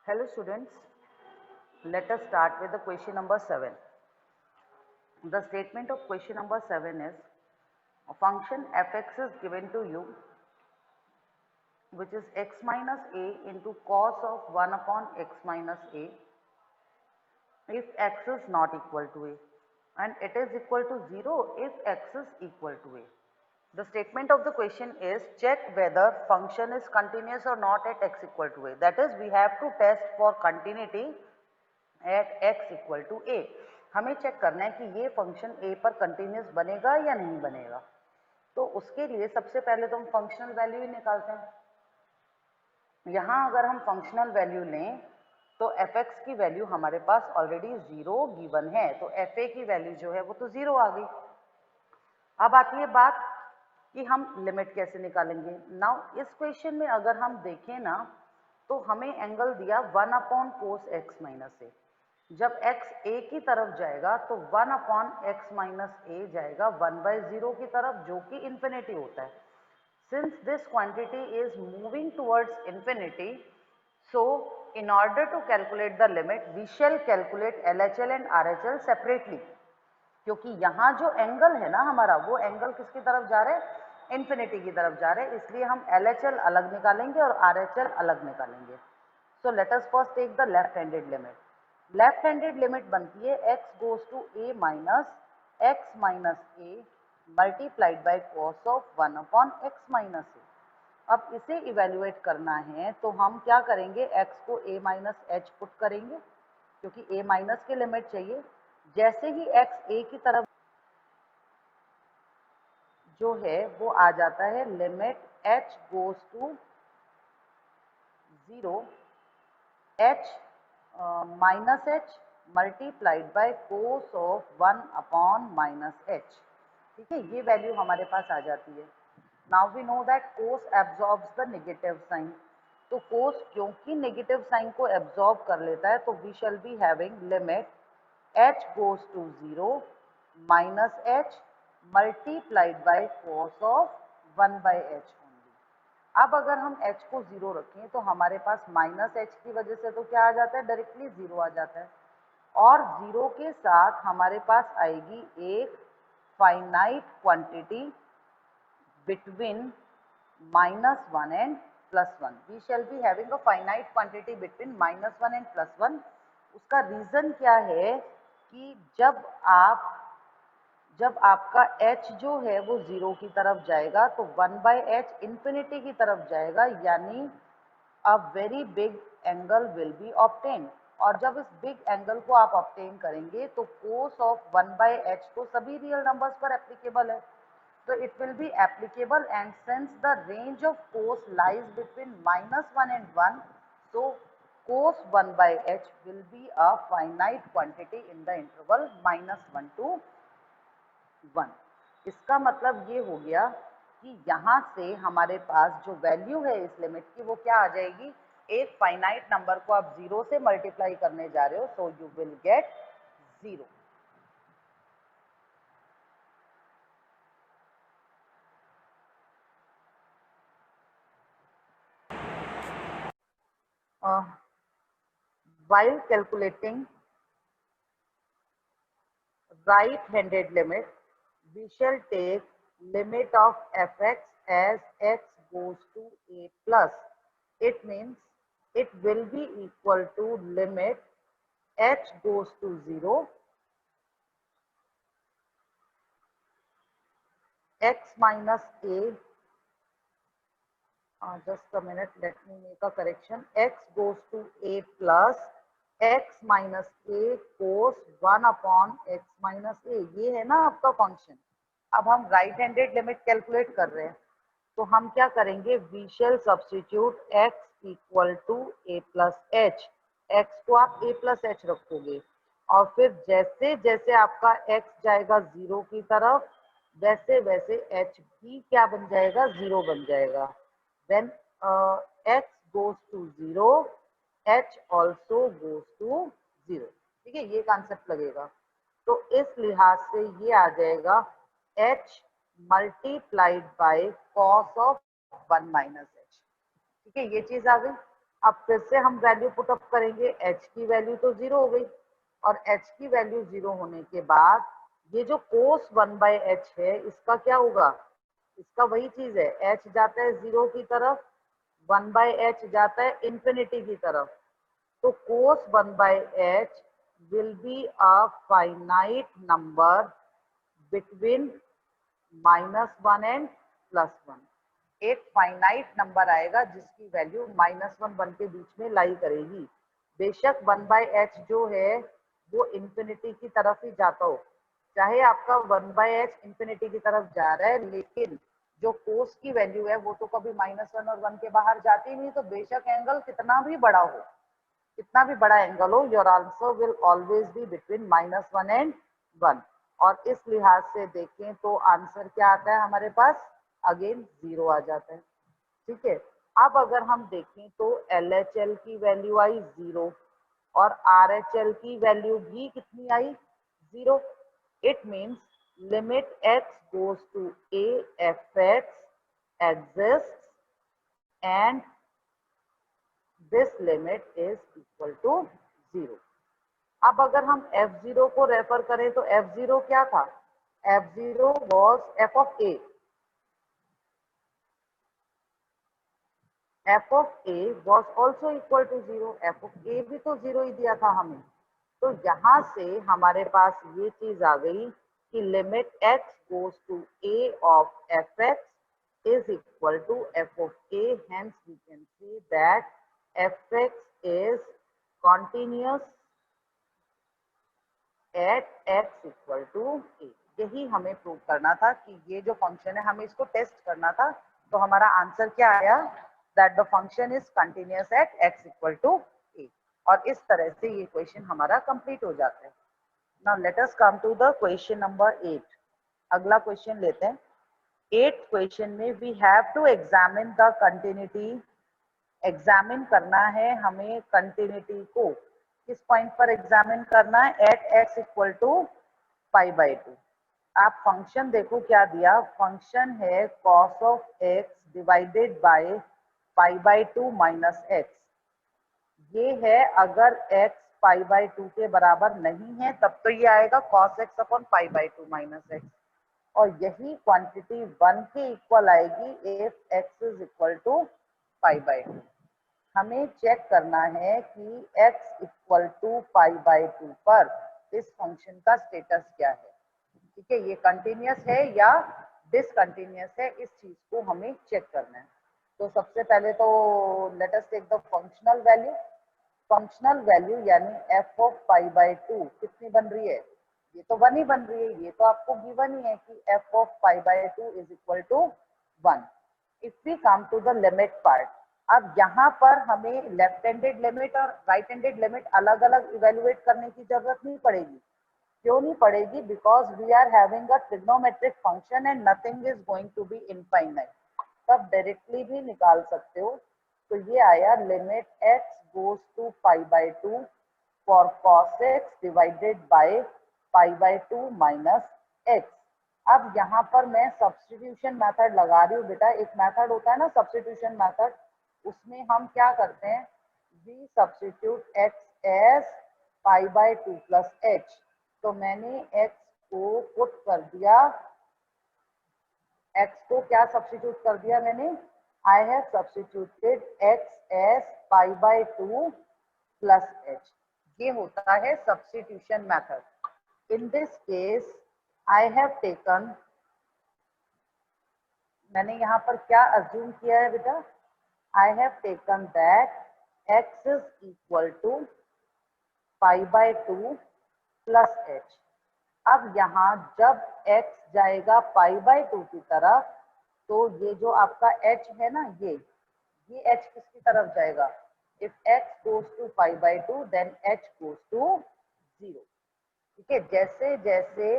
Hello students, let us start with the question number 7. The statement of question number 7 is a function fx is given to you which is x minus a into cos of 1 upon x minus a if x is not equal to a and it is equal to 0 if x is equal to a. The statement of the question is check whether function is continuous or not at x equal to a. That is, we have to test for continuity at X equal to A. हमें check करना है कि ये function ए पर continuous बनेगा या नहीं बनेगा. तो उसके लिए सबसे पहले तो हम फंक्शनल वैल्यू ही निकालते हैं. यहाँ अगर हम फंक्शनल वैल्यू लें तो एफ एक्स की वैल्यू हमारे पास ऑलरेडी 0 गिवन है, तो एफ ए की वैल्यू जो है वो तो 0 आ गई. अब आती है बात कि हम लिमिट कैसे निकालेंगे. नाउ इस क्वेश्चन में अगर हम देखें ना तो हमें एंगल दिया 1 अपॉन कोस एक्स माइनस ए. जब x a की तरफ जाएगा तो 1 अपॉन एक्स माइनस ए जाएगा 1/0 की तरफ, जो कि इन्फिनिटी होता है. Since this quantity is moving towards infinity, so in order to calculate the limit we shall calculate LHL and RHL separately. क्योंकि यहाँ जो एंगल है ना हमारा, वो एंगल किसकी तरफ जा रहे हैं, इन्फिनिटी की तरफ जा रहे हैं, इसलिए हम LHL अलग निकालेंगे और RHL अलग निकालेंगे. So let us first take the left handed limit. Left handed limit बनती है x goes to a minus X minus A multiplied by cos of 1 upon x minus A. अब इसे इवेल्युएट करना है तो हम क्या करेंगे, x को a माइनस एच पुट करेंगे क्योंकि a माइनस की लिमिट चाहिए. जैसे ही x a की तरफ जो है वो आ जाता है, limit h goes to 0 h minus h multiplied by cos of 1 upon minus h. ठीक है, ये वैल्यू हमारे पास आ जाती है. Now we know that cos absorbs the negative sign. तो कोस क्योंकि नेगेटिव साइन को एब्जॉर्ब कर लेता है तो we shall be having limit h goes to 0 minus h multiplied by cos of 1/h. अब अगर हम h को 0 रखें तो हमारे पास माइनस एच की वजह से तो क्या आ जाता है, डायरेक्टली 0 आ जाता है. और 0 के साथ हमारे पास आएगी एक finite quantity between -1 and +1. We shall be having a finite quantity between -1 and +1. उसका रीज़न क्या है कि जब आपका h जो है वो 0 की तरफ जाएगा तो 1/h इन्फिनिटी की तरफ जाएगा, यानी a very big angle will be obtain. और जब इस बिग एंगल को आप ऑब्टेन करेंगे तो कोस ऑफ 1/h तो सभी रियल नंबर्स पर एप्लीकेबल है, तो it will be applicable. And since the range of cos lies between -1 and 1, so cos 1/h will be a finite quantity in the interval -1 to 1. इसका मतलब ये हो गया कि यहाँ से हमारे पास जो वैल्यू है इस लिमिट की वो क्या आ जाएगी, एक फाइनाइट नंबर को आप 0 से मल्टीप्लाई करने जा रहे हो, so you will get 0. While calculating right-handed limit, we shall take limit of fx as x goes to a plus. It means it will be equal to limit h goes to 0 x minus a, just a minute, let me make a correction, x goes to a plus x minus a cos 1 upon x minus a. ये है ना आपका function. अब हम right handed limit calculate कर रहे हैं तो हम क्या करेंगे, we shall substitute x equal to a plus h. x को आप a प्लस एच रखोगे और फिर जैसे जैसे आपका x जाएगा 0 की तरफ वैसे वैसे h भी क्या बन जाएगा, 0 बन जाएगा. When x goes to 0, h also goes to 0. ठीक है, ये कॉन्सेप्ट लगेगा. तो इस लिहाज से ये आ जाएगा h multiplied by cos of 1 minus h. ठीक है, ये चीज आ गई. अब फिर से हम वैल्यू पुट अप करेंगे, h की वैल्यू तो 0 हो गई और h की वैल्यू 0 होने के बाद ये जो cos 1/h है इसका क्या होगा, इसका वही चीज है, h जाता है 0 की तरफ, 1/h जाता है इंफिनिटी की तरफ, तो cos 1/h will be a finite number between -1 and +1। एक फाइनाइट नंबर आएगा जिसकी वैल्यू -1 1 के बीच में लाई करेगी। बेशक 1/h जो है वो इंफिनिटी की तरफ ही जाता हो, चाहे आपका 1/h इंफिनिटी की तरफ जा रहा है, लेकिन जो कोस की वैल्यू है वो तो कभी -1 और 1 के बाहर जाती नहीं, तो बेशक एंगल कितना भी बड़ा हो, कितना भी बड़ा एंगल हो, your answer will always be between -1 and 1। और इस लिहाज से देखें तो आंसर क्या आता है हमारे पास, अगेन 0 आ जाता है। ठीक है, अब अगर हम देखें तो LHL की वैल्यू आई 0 और RHL की वैल्यू भी कितनी आई, 0। It means limit x goes to a fx exists and this limit is equal to 0। अब अगर हम f0 को रेफर करें तो f0 क्या था, f0 was f of a, f of a was also equal to 0, f of a भी तो 0 ही दिया था हमें। तो यहाँ से हमारे पास ये चीज आ गई कि limit x goes to a of fx is equal to f of a, hence we can say that fx is continuous at X equal to A. यही हमें प्रूव करना था कि ये जो फंक्शन है हमें इसको टेस्ट करना था, तो हमारा आंसर क्या आया, that the function is continuous at X equal to A. और इस तरह से ये क्वेश्चन हमारा कंप्लीट हो जाता है। Now let us come to the question number 8। अगला क्वेश्चन लेते हैं। 8th क्वेश्चन में we have to examine the continuity, examine करना है हमें कंटिन्यूटी को, किस पॉइंट पर एग्जामिन करना है, एट एक्स इक्वल टू π/2। आप फंक्शन देखो क्या दिया, फंक्शन है cos of x divided by π/2 minus X. ये है अगर x π/2 के बराबर नहीं है तब तो ये आएगा cos x upon π/2 minus X, और यही क्वांटिटी 1 के इक्वल आएगी if x is equal to π/2। हमें चेक करना है कि x इक्वल टू π/2 पर इस फंक्शन का स्टेटस क्या है। ठीक है, ये कंटिन्यूअस है या डिसकंटिन्यूअस है, इस चीज को हमें चेक करना है। तो सबसे पहले तो let us take the functional value. Functional value यानी f ऑफ π/2 कितनी बन रही है, ये तो 1 ही बन रही है, ये तो आपको गिवन ही है कि f of π/2 is equal to 1। If we come to the limit part, अब यहाँ पर हमें लेफ्ट हैंडेड लिमिट और राइट हैंडेड लिमिट अलग अलग इवेल्युएट करने की जरूरत नहीं पड़ेगी। क्यों नहीं पड़ेगी, because we are having a trigonometric function and nothing is going to be infinite, तब डायरेक्टली भी निकाल सकते हो। तो ये आया limit x goes to π/2 for cos x divided by π/2 minus X. अब यहाँ पर मैं सब्स्टिट्यूशन मेथड लगा रही हूँ बेटा, एक मेथड होता है ना सब्स्टिट्यूशन मेथड, उसमें हम क्या करते हैं, we substitute x as π/2 plus h। तो मैंने x को पुट कर दिया, x को क्या सब्स्टिट्यूट कर दिया मैंने, I have substituted x as π/2 plus h। ये होता है substitution method. In this case I have taken, मैंने यहाँ पर क्या अज्यूम किया है बेटा, I have taken that x is equal to π/2 plus h। अब यहाँ जब x जाएगा π/2 की तरफ, तो ये जो आपका h है ना, ये h किसकी तरफ जाएगा, if x goes to π/2 then h goes to 0। ठीक है, जैसे जैसे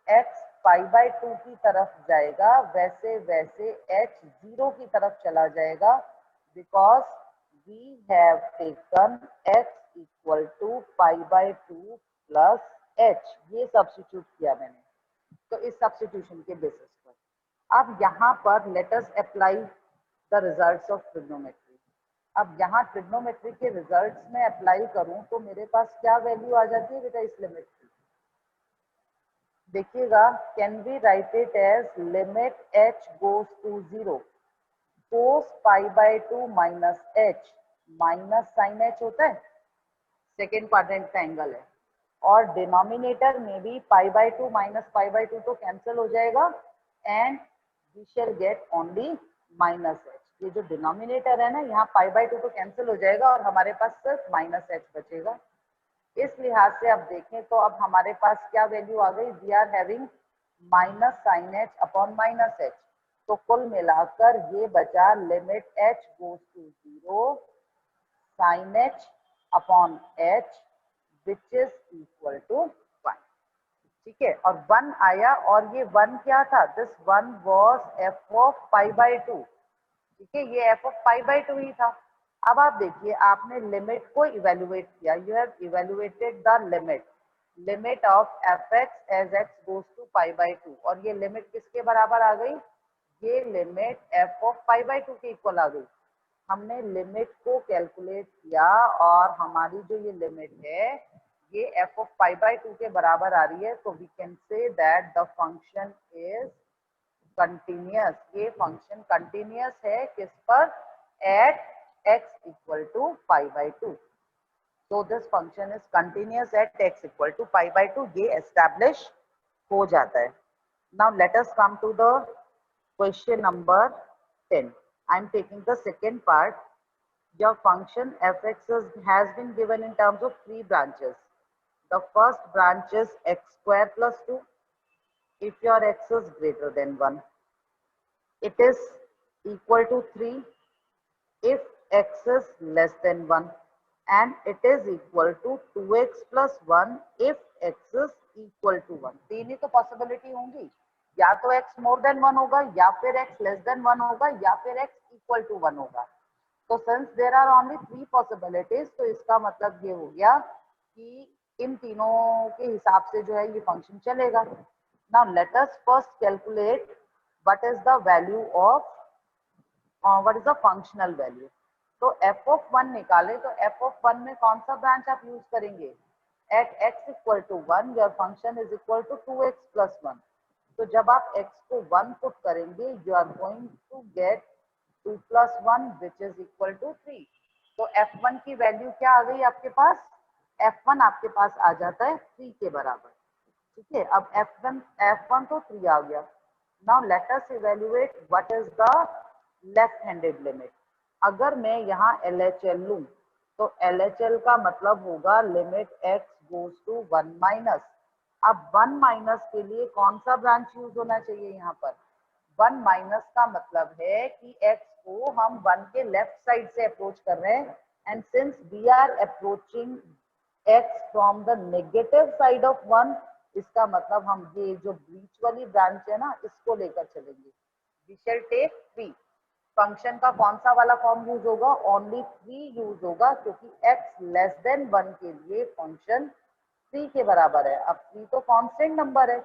x π/2 की तरफ जाएगा वैसे वैसे h 0 की तरफ चला जाएगा, because we have taken x equal to π/2 plus h, ये सब्स्टिट्यूट किया मैंने, तो इस सब्स्टिट्यूशन के बेसिस पर अब यहाँ पर let us apply the results of trigonometry. अब यहाँ ट्रिग्नोमेट्री के रिजल्ट्स में अप्लाई करूं तो मेरे पास क्या वैल्यू आ जाती है बेटा इस लिमिट की? देखिएगा, can we write it as limit h goes to 0 cos π/2 minus h minus sine h होता है, सेकेंड क्वाड्रेंट का एंगल है, और डिनोमिनेटर में भी π/2 माइनस π/2 तो कैंसिल हो जाएगा and we shall get only minus h। ये जो डिनोमिनेटर है ना, यहाँ π/2 तो कैंसिल हो जाएगा और हमारे पास सिर्फ माइनस h बचेगा। इस लिहाज से अब देखें तो अब हमारे पास क्या वैल्यू आ गई? We are having minus sine h upon minus h। तो कुल मिलाकर ये बचा limit h goes to 0 sine h upon h which is equal to 1। ठीक है, और 1 आया, और ये 1 क्या था? This 1 was f of π/2। ठीक है, ये f ऑफ π/2 ही था। अब आप देखिए, आपने लिमिट को इवेल्युएट किया, you have evaluated the limit of F X as X goes to π/2, और ये लिमिट किसके बराबर आ गई? ये लिमिट f ऑफ π/2 के इक्वल आ गई। हमने लिमिट को कैलकुलेट किया और हमारी जो ये लिमिट है ये f ऑफ π/2 के बराबर आ रही है, तो we can say that the function is continuous. ये फंक्शन कंटिन्यूअस है किस पर? At x equal to π/2। so this function is continuous at x equal to π/2, ये establish हो जाता है। now let us come to the question number 10. I am taking the second part. Your function f(x) has been given in terms of three branches. The first branch is x square plus 2 if your x is greater than 1. It is equal to 3 if x is less than 1, and it is equal to 2x plus 1 if x is equal to 1. तीन ही तो possibility होंगी, या तो x more than 1 होगा, या फिर x less than 1 होगा, या फिर x इक्वल टू 1 होगा। तो since there are only 3 possibilities, तो इसका मतलब ये हो गया कि इन तीनों के हिसाब से जो है ये फंक्शन चलेगा। Now let us first calculate what is the value of what is the functional value. तो f ऑफ 1 निकाले तो f ऑफ 1 में कौन सा ब्रांच आप यूज करेंगे? At x equal to 1 your function is equal to 2x plus 1। तो जब आप x को 1 पुट करेंगे you are going to get 2 plus 1 which is equal to 3। तो f1 की वैल्यू क्या आ गई आपके पास? f1 आपके पास आ जाता है 3 के बराबर। ठीक है, अब f1 तो 3 आ गया। Now let us evaluate what is the left handed limit. अगर मैं यहाँ LHL लूं तो LHL का मतलब होगा limit x goes to 1 minus. अब 1 माइनस के लिए कौन सा ब्रांच यूज होना चाहिए? यहाँ पर 1 माइनस का मतलब है कि x को हम 1 के लेफ्ट साइड से अप्रोच कर रहे हैं, and since we are approaching x from the negative side of 1, इसका मतलब हम ये जो बीच वाली ब्रांच है ना इसको लेकर चलेंगे। We shall take 3। फंक्शन का कौन सा वाला फॉर्म यूज होगा? ओनली 3 यूज होगा, क्योंकि x लेस देन 1 के लिए फंक्शन 3 के बराबर है। अब 3 तो कांस्टेंट नंबर है,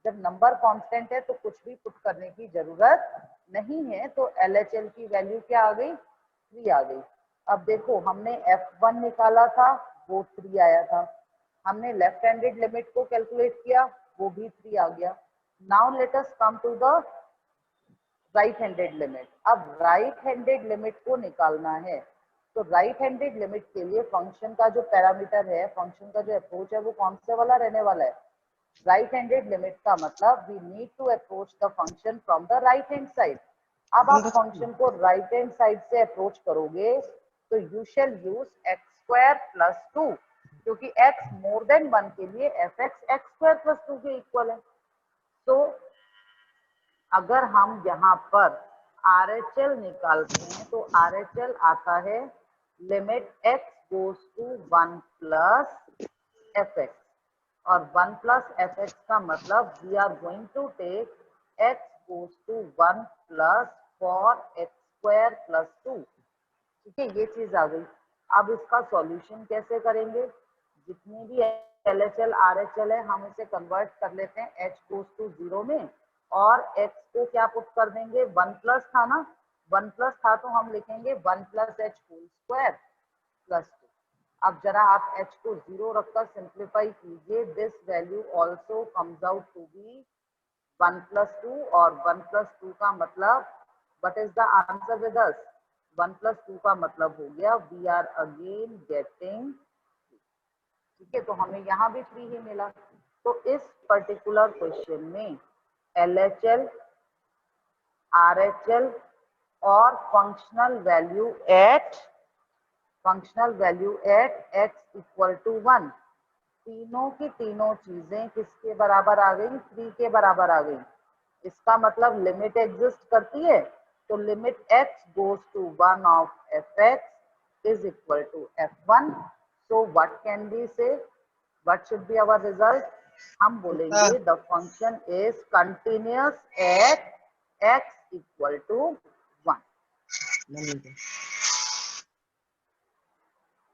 जब नंबर कांस्टेंट है तो कुछ भी पुट करने की जरूरत नहीं है। तो LHL की वैल्यू क्या आ गई? 3 आ गई। अब देखो, हमने f1 निकाला था वो 3 आया था, हमने लेफ्ट हैंडेड लिमिट को कैलकुलेट किया वो भी 3 आ गया। Now let us come to the right handed limit. अब राइट हैंडेड लिमिट को निकालना है, तो राइट हैंडेड लिमिट के लिए फंक्शन का जो पैरामीटर है, फंक्शन का जो अप्रोच है वो कौन से वाला रहने वाला है? राइट हैंडेड लिमिट का मतलब we need to approach the function from the right hand side. अब आप फंक्शन को राइट हैंड साइड से अप्रोच करोगे तो you shall use x square plus 2, क्योंकि x मोर देन 1 के लिए f x x square plus 2 के इक्वल है। तो अगर हम यहाँ पर RHL निकालते हैं तो RHL आता है limit x goes to 1 plus f x, और 1 प्लस एफ एक्स का मतलब we are going to take x goes to 1 plus for x square plus 2। ठीक है, ये चीज आ गई। अब इसका सॉल्यूशन कैसे करेंगे? जितनी भी LHL RHL है हम इसे कन्वर्ट कर लेते हैं h गोज टू 0 में, और x को क्या पुट कर देंगे? 1 प्लस था ना, 1 प्लस था तो हम लिखेंगे 1 plus h whole square plus 2। अब जरा आप h को 0 रखकर सिंप्लीफाई कीजिए, this value also comes out to be 1 plus 2, और 1 प्लस 2 का मतलब what is the answer with us, 1 plus 2 का मतलब हो गया वी आर अगेन गेटिंग, ठीक है, तो हमें यहाँ भी 3 ही मिला। तो इस पर्टिकुलर क्वेश्चन में LHL, RHL और functional value at x equal to 1, तीनों की तीनों चीजें किसके बराबर आ गई, 3 के बराबर आ गई। इसका मतलब लिमिट एग्जिस्ट करती है, तो limit x goes to 1 of fx is equal to f1। So what can be say, what should be our result, हम बोलेंगे the function is continuous at x equal to 1।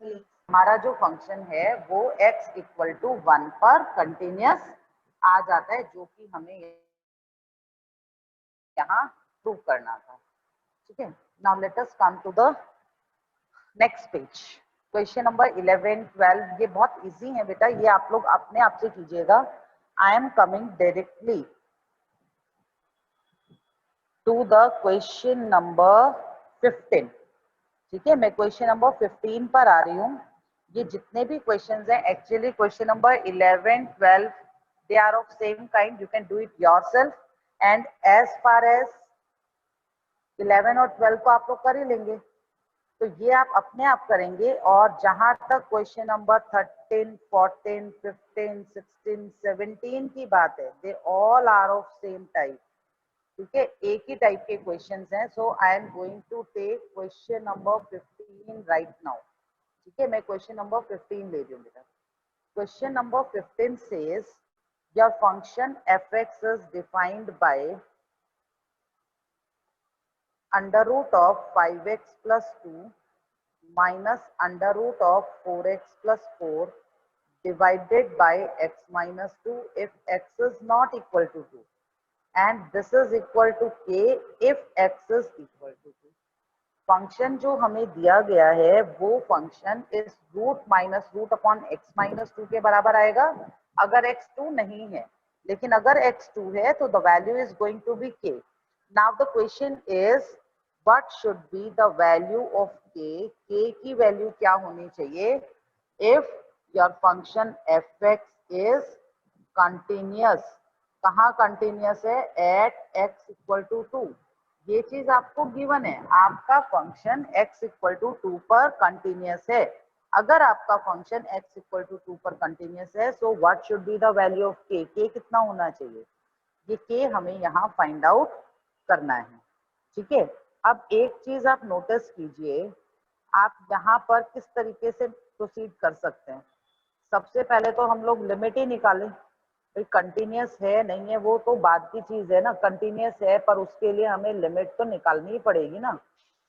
हमारा जो फंक्शन है वो x equal to 1 पर continuous आ जाता है, जो कि हमें यहाँ प्रूव करना था, ठीक है। Now let us come to the next page, question number 11, 12। ये बहुत इजी है बेटा, ये आप लोग अपने आप से कीजिएगा। I am coming directly to the question number 15, ठीक है। मैं क्वेश्चन नंबर 15 पर आ रही हूँ। ये जितने भी क्वेश्चंस हैं, actually question number 11, 12 they are of same kind, you can do it yourself, and as far as 11 और 12 को आप लोग कर ही लेंगे, तो ये आप अपने आप करेंगे। और जहां तक क्वेश्चन नंबर 13, 14, 15, 16, 17 की बात है, they all are of same type, ठीक है, एक ही टाइप के क्वेश्चंस हैं। So I am going to take question number 15 right now, ठीक है। मैं क्वेश्चन नंबर 15 ले रही हूँ बेटा। Question number 15 says your function fx is defined by under root of 5x plus 2 minus under root of 4x plus 4 divided by x minus 2 if x is not equal to 2, and this is equal to k if x is equal to 2। Function जो हमें दिया गया है वो function is root minus root upon x minus 2 के बराबर आएगा अगर x 2 नहीं है, लेकिन अगर x 2 है तो the value is going to be k। Now the question is what should be the value of k, k की वैल्यू क्या होनी चाहिए if your function fx is continuous। कहाँ कंटिन्यूस है, at x इक्वल टू 2। ये चीज आपको given है, आपका फंक्शन x इक्वल टू 2 पर कंटिन्यूस है। अगर आपका फंक्शन x इक्वल टू 2 पर कंटिन्यूस है, so what should be the value of k, k कितना होना चाहिए, ये k हमें यहाँ फाइंड आउट करना है, ठीक है। अब एक चीज आप नोटिस कीजिए, आप यहाँ पर किस तरीके से प्रोसीड कर सकते हैं। सबसे पहले तो हम लोग लिमिट ही निकालें, भाई कंटिन्यूस है नहीं है वो तो बाद की चीज है ना, कंटिन्यूस है पर उसके लिए हमें लिमिट तो निकालनी ही पड़ेगी ना।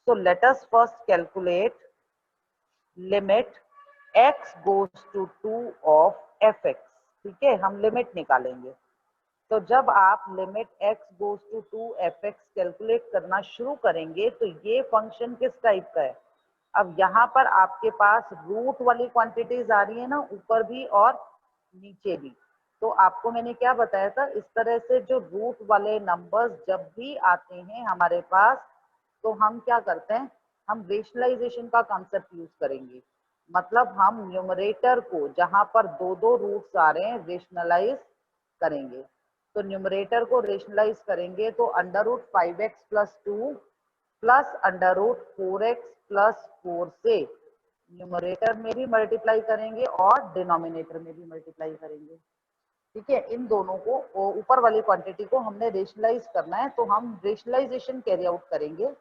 So let us first calculate limit x goes to 2 of fx, ठीक है, हम लिमिट निकालेंगे। तो जब आप limit x goes to 2 fx calculate करना शुरू करेंगे तो ये फंक्शन किस टाइप का है, अब यहाँ पर आपके पास रूट वाली क्वांटिटीज आ रही है ना, ऊपर भी और नीचे भी। तो आपको मैंने क्या बताया था, इस तरह से जो रूट वाले नंबर्स जब भी आते हैं हमारे पास, तो हम क्या करते हैं, हम रेशनलाइजेशन का कॉन्सेप्ट यूज करेंगे। मतलब हम न्यूमरेटर को जहां पर दो दो रूट्स आ रहे हैं रेशनलाइज करेंगे। तो न्यूमरेटर को रेशनलाइज करेंगे तो under root 5x plus 2 plus under root 4x plus 4 से न्यूमरेटर में भी मल्टीप्लाई करेंगे और डिनोमिनेटर में भी मल्टीप्लाई करेंगे, ठीक है। इन दोनों को, ऊपर वाली क्वांटिटी को हमने रेशनलाइज करना है, तो हम रेशनलाइजेशन कैरी आउट करेंगे।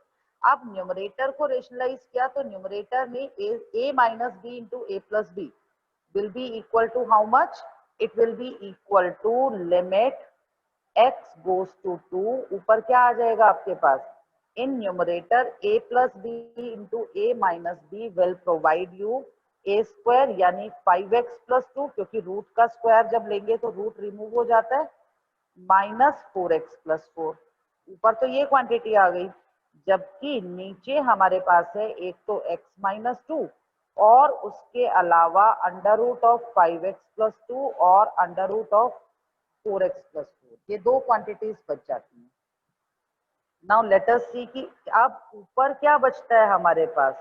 अब न्यूमरेटर को रेशनलाइज किया तो न्यूमरेटर में a minus b into a plus b will be equal to how much, it will be equal to limit x goes to 2, ऊपर क्या आ जाएगा आपके पास, in numerator a plus b into a minus b will provide you a square यानी 5x plus 2, क्योंकि root का square जब लेंगे तो रूट रिमूव हो जाता है, माइनस 4x plus 4। ऊपर तो ये क्वांटिटी आ गई, जबकि नीचे हमारे पास है एक तो x-2 और उसके अलावा अंडर रूट ऑफ 5x+2 और अंडर रूट ऑफ 4x+4, ये दो क्वांटिटीज बच जाती हैं। नाउ लेट अस सी कि अब ऊपर क्या बचता है हमारे पास।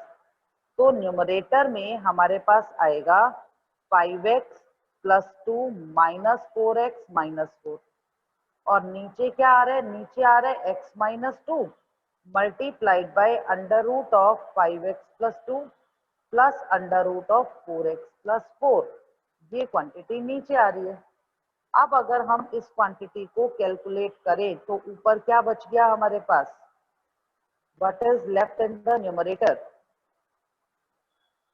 तो न्यूमरेटर में हमारे पास आएगा 5x+2 माइनस 4x माइनस 4, और नीचे क्या आ रहा है, नीचे आ रहा है x-2 multiplied by under root of 5x+2 plus under root of 4x+4, ये क्वांटिटी नीचे आ रही है। अब अगर हम इस क्वांटिटी को कैलकुलेट करें तो ऊपर क्या बच गया हमारे पास, what is left in the numerator.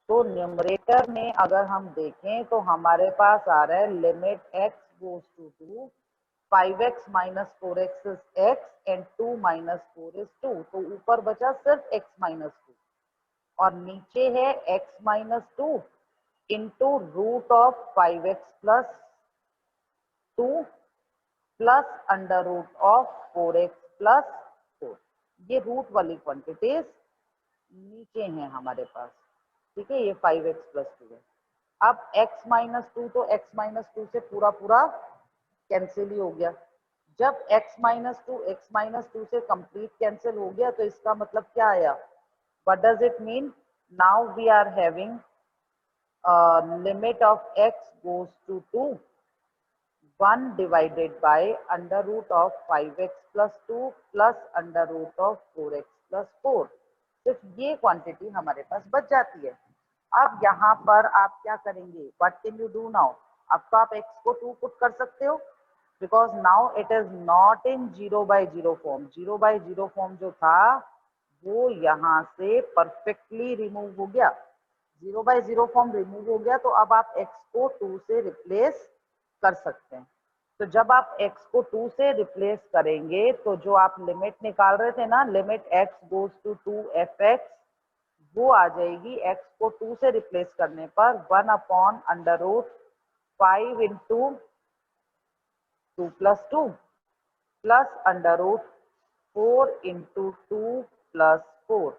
तो न्यूमरेटर में अगर हम देखें तो हमारे पास आ रहा है limit x goes to 5x minus 4x is x and 2 minus 4 is 2, तो ऊपर बचा सिर्फ x-2 और नीचे है x-2 into root of 5x plus 2 plus under root of 4x plus 4, ये रूट वाली क्वांटिटीज नीचे हैं हमारे पास, ठीक है। ये 5x+2 है। अब x-2 तो x-2 से पूरा पूरा कैंसिल ही हो गया। जब x-2 से कंप्लीट कैंसिल हो गया तो इसका मतलब क्या आया, what does it mean, now we are having limit of x goes to 1 divided by under root of 5x+2 plus under root of 4x+4, सिर्फ ये क्वांटिटी हमारे पास बच जाती है। अब यहाँ पर आप क्या करेंगे, what can you do now, अब तो आप x को 2 पुट कर सकते हो because now it is not in 0/0 form. 0/0 form जो था वो यहाँ से परफेक्टली रिमूव हो गया। 0/0 फॉर्म रिमूव हो गया तो अब आप x को 2 से रिप्लेस कर सकते हैं। तो जब आप x को 2 से रिप्लेस करेंगे तो जो आप लिमिट निकाल रहे थे ना, limit x goes to 2f(x), वो आ जाएगी x को 2 से रिप्लेस करने पर 1/√5 into 2 + 2 plus under root 4 into 2 + 4,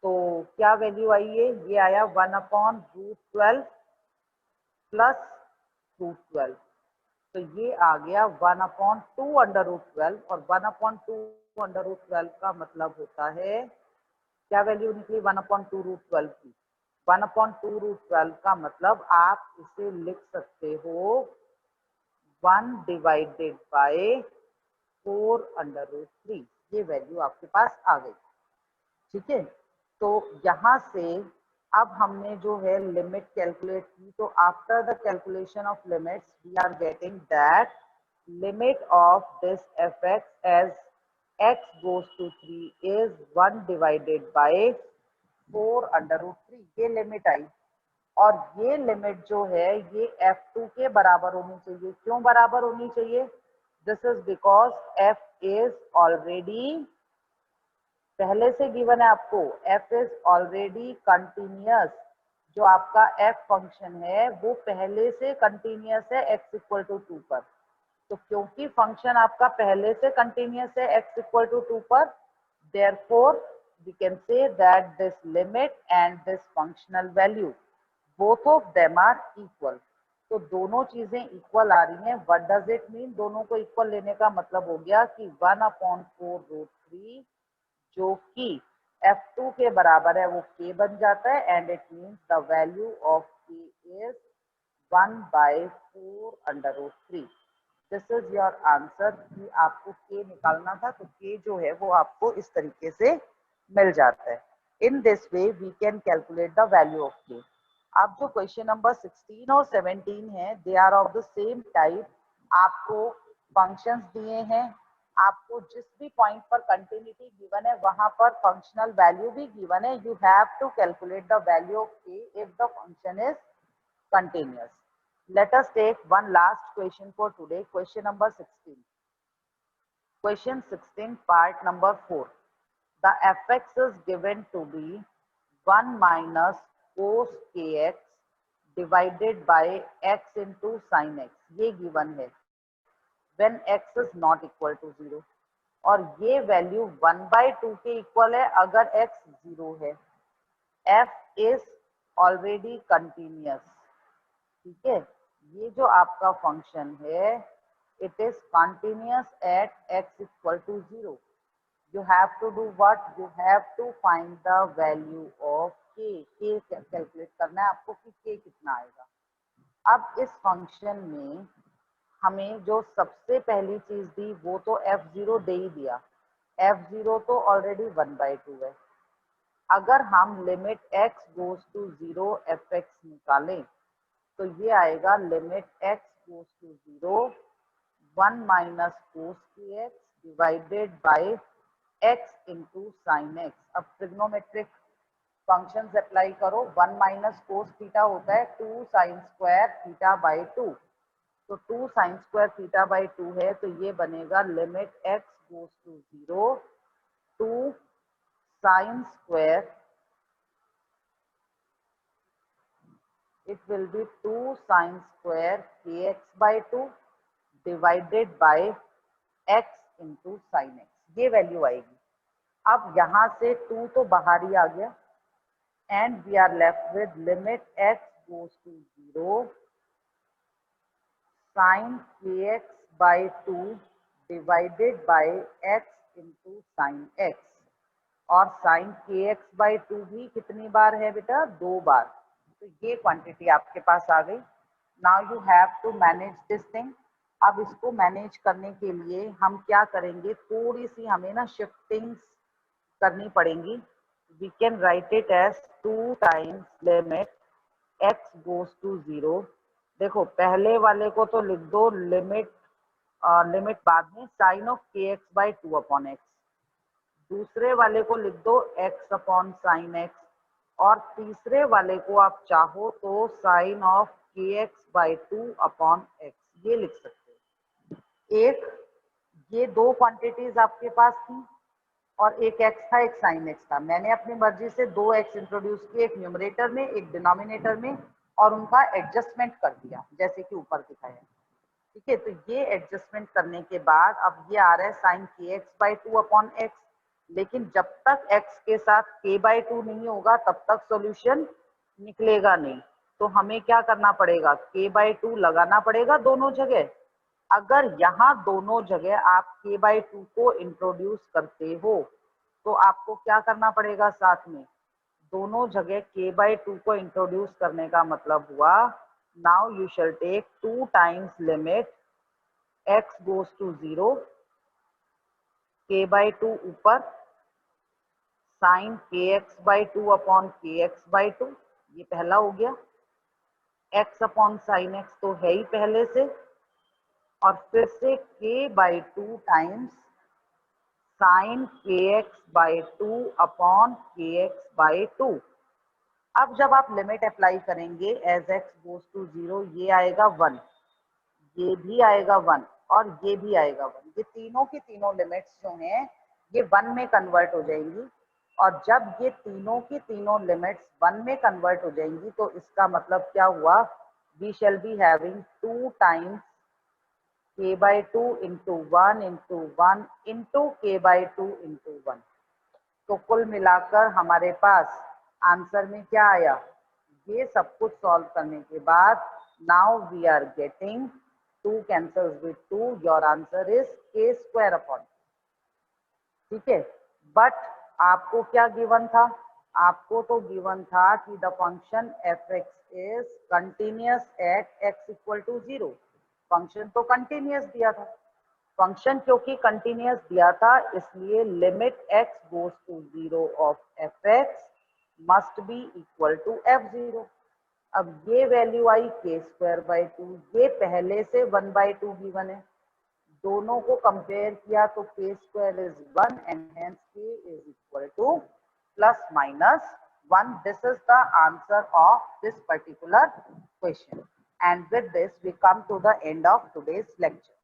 तो क्या वैल्यू आई है, ये आया 1/√12 प्लस रूट 12, तो ये आ गया 1/2√12 और 1/2√12 का मतलब होता है, क्या वैल्यू निकली 1/2√12 की, 1/2√12 का मतलब आप इसे लिख सकते हो 1 डिवाइडेड बाय 4√3, ये वैल्यू आपके पास आ गई, ठीक है। तो यहाँ से अब हमने जो है लिमिट कैलकुलेट की, तो after the calculation of limits we are getting that limit of this f(x) as x goes to 3 is 1 divided by 4√3, ये लिमिट आई। और ये लिमिट जो है ये f2 के बराबर होनी चाहिए। क्यों बराबर होनी चाहिए, this is because f is already, पहले से गिवन है आपको, f इज ऑलरेडी कंटिन्यूअस, जो आपका f फंक्शन है वो पहले से कंटिन्यूअस है x = 2 पर। तो क्योंकि फंक्शन आपका पहले से कंटिन्यूअस है x = 2 पर, therefore we can say that this limit and this functional value both of them are equal। तो दोनों चीजें इक्वल आ रही हैं। व्हाट डज इट मीन, दोनों को इक्वल लेने का मतलब हो गया कि 1/4√3 जो कि f2 के बराबर है वो k बन जाता है, and it means the value of k is 1/4√3। This is your answer, कि आपको k निकालना था तो k जो है वो आपको इस तरीके से मिल जाता है। In this way we can calculate the value of k। अब जो क्वेश्चन नंबर 16 और 17 है, they are of the same type. आपको फंक्शंस दिए हैं, आपको जिस भी पॉइंट पर कंटिन्यूटी गिवन है वहां पर फंक्शनल वैल्यू भी गिवन है। You have to calculate the value of k if the function is continuous। Let us take one last question for today, question number 16. Question 16, part number 4. The f(x) is given to be 1 minus cos kx divided by x into sin x, ये given है when x is not equal to 0। और ये value 1/2 के equal है अगर x 0 है। f is already continuous, ठीक है। ये जो आपका फंक्शन है it is continuous at x equal to 0। you have to do what, you have to find the value of k calculate करना है आपको कि k कितना आएगा। अब इस फंक्शन में हमें जो सबसे पहली चीज दी वो तो f0 दे ही दिया। f0 तो ऑलरेडी 1/2 है। अगर हम limit x goes to 0 fx निकालें तो ये आएगा limit x goes to 0 1 minus cos kx divided by x into sine x. अब ट्रिग्नोमेट्रिक फंक्शंस अप्लाई करो। 1 माइनस कोस थीटा होता है 2 साइन स्क्वायर थीटा बाई 2, तो 2 साइन स्क्वायर थीटा बाई 2 है तो ये बनेगा limit x goes to 0 2 sine square, it will be 2 sin square kx by 2 divided by x into sin x, ये value आएगी। अब यहाँ से 2 तो बाहर ही आ गया and we are left with limit x goes to 0 sin kx by 2 divided by x into sin x, और sin kx by 2 भी कितनी बार है बेटा, 2 बार। तो ये क्वांटिटी आपके पास आ गई। Now you have to manage this thing. अब इसको मैनेज करने के लिए हम क्या करेंगे, थोड़ी सी हमें ना शिफ्टिंग्स करनी पड़ेंगी। We can write it as 2 times limit x goes to 0। देखो पहले वाले को तो लिख दो लिमिट बाद में sine of kx by 2 upon x, दूसरे वाले को लिख दो x अपॉन साइन एक्स, और तीसरे वाले को आप चाहो तो sine of kx by 2 upon x, ये लिख सकते हो। एक ये दो क्वांटिटीज आपके पास थी और एक x था एक साइन x था। मैंने अपनी मर्जी से 2 x इंट्रोड्यूस किए, एक न्यूमरेटर में एक डिनोमिनेटर में, और उनका एडजस्टमेंट कर दिया जैसे कि ऊपर दिखाया है, ठीक है। तो ये एडजस्टमेंट करने के बाद अब ये आ रहा है sine kx by 2 upon x, लेकिन जब तक x के साथ k बाई 2 नहीं होगा तब तक सॉल्यूशन निकलेगा नहीं। तो हमें क्या करना पड़ेगा, k बाई 2 लगाना पड़ेगा दोनों जगह। अगर यहाँ दोनों जगह आप k बाई 2 को इंट्रोड्यूस करते हो तो आपको क्या करना पड़ेगा, साथ में दोनों जगह k बाई 2 को इंट्रोड्यूस करने का मतलब हुआ now you shall take 2 times limit x goes to 0 k by 2 ऊपर sine kx by 2 upon kx by 2, ये पहला हो गया। x अपॉन साइन x तो है ही पहले से, और फिर से k by 2 times sign kx by 2 upon kx by 2। अब जब आप लिमिट अप्लाई करेंगे एज x गोज टू 0, ये आएगा 1, ये भी आएगा 1 और ये भी आएगा 1। ये तीनों की तीनों लिमिट्स जो हैं ये 1 में कन्वर्ट हो जाएंगी, और जब ये तीनों की तीनों लिमिट्स 1 में कन्वर्ट हो जाएंगी तो इसका मतलब क्या हुआ, we shall be having 2 times k by 2 into 1 into 1 into k by 2 into 1। तो कुल मिलाकर हमारे पास आंसर में क्या आया, ये सब कुछ सॉल्व करने के बाद now we are getting 2 cancels with 2, your answer is k square upon, ठीक है। बट आपको क्या गिवन था, आपको तो गिवन था कि the function f(x) is continuous at x equal to 0। Function तो कंटिन्यूअस दिया था, फंक्शन क्योंकि कंटिन्यूअस दिया था इसलिए limit x goes to 0 of f(x) must be equal to f(0)। अब ये वैल्यू आई k स्क्वायर बाई 2, ये पहले से 1/2 गिवन है, दोनों को कंपेयर किया तो k square is 1 and hence k is equal two plus minus 1। This is the answer of this particular question, and with this we come to the end of today's lecture.